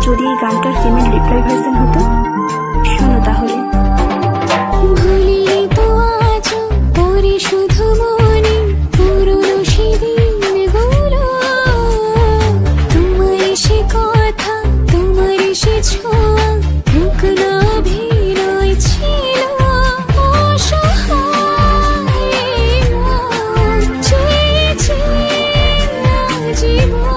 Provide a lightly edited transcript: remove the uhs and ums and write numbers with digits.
যদি এই গানটার ফিমেল রিপ্লাই ভার্সন হতো। শোনো তাহলে। ভুলিনি তো আজও পরে শুধু মনে পুরনো সেদিনগুলো, তোমার সে কথা, তোমার সে ছোঁয়া, মুখ না অভিনয় ছিল অসহায় মন, চেয়েছে জীবন।